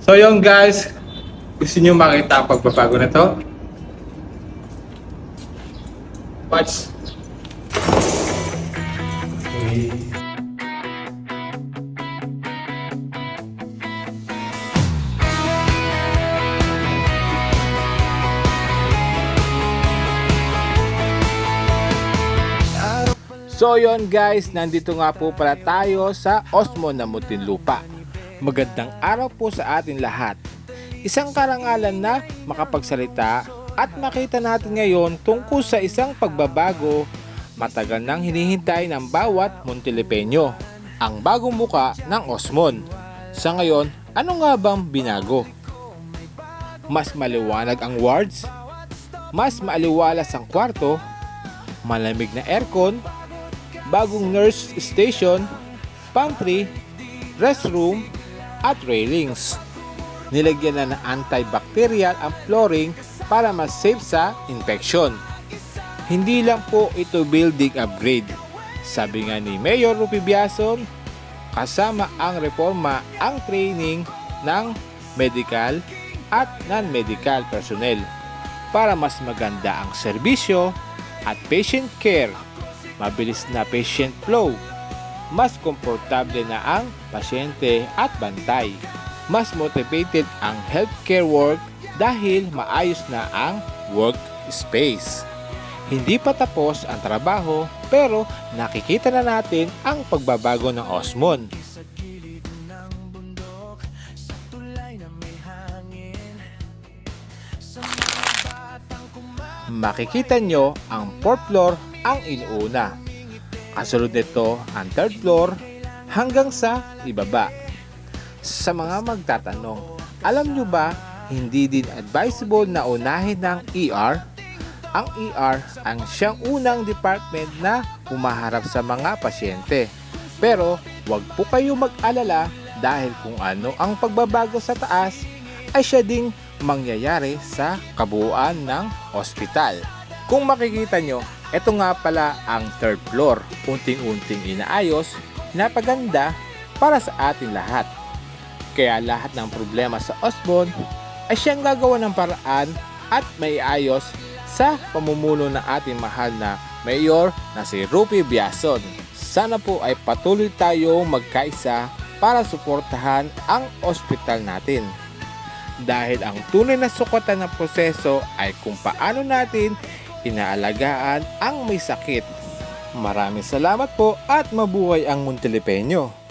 So yun guys, gusto nyo makita ang pagbabago na to? Watch. So yon guys, nandito nga po pala tayo sa Osmon na Muntinlupa. Magandang araw po sa atin lahat. Isang karangalan na makapagsalita at makita natin ngayon tungkol sa isang pagbabago matagal nang hinihintay ng bawat Montilipeño. Ang bagong muka ng Osmon. Sa ngayon, ano nga bang binago? Mas maliwanag ang wards? Mas maaliwalas ang kwarto? Malamig na aircon? Bagong nurse station, pantry, restroom, at railings. Nilagyan na ng antibacterial ang flooring para mas safe sa infection. Hindi lang po ito building upgrade. Sabi nga ni Mayor Rupi Biazon, kasama ang reforma ang training ng medical at non-medical personnel para mas maganda ang serbisyo at patient care. Mabilis na patient flow, mas komportable na ang pasyente at bantay. Mas motivated ang healthcare work dahil maayos na ang workspace. Hindi pa tapos ang trabaho pero nakikita na natin ang pagbabago ng Osmon. Makikita nyo ang 4th floor ang inuuna. Kasunod nito ang 3rd floor hanggang sa ibaba. Sa mga magtatanong, alam nyo ba hindi din advisable na unahin ng ER? Ang ER ang siyang unang department na humaharap sa mga pasyente. Pero wag po kayo mag-alala dahil kung ano ang pagbabago sa taas ay siya ding mangyayari sa kabuuan ng ospital. Kung makikita nyo, ito nga pala ang 3rd floor. Unting-unting inaayos, napaganda para sa atin lahat. Kaya lahat ng problema sa Osmon ay siyang gagawa ng paraan at may ayos sa pamumuno ng ating mahal na Mayor na si Rupi Biazon. Sana po ay patuloy tayong magkaisa para suportahan ang ospital natin. Dahil ang tunay na sukatan ng proseso ay kung paano natin inaalagaan ang may sakit. Maraming salamat po at mabuhay ang Montilipeño.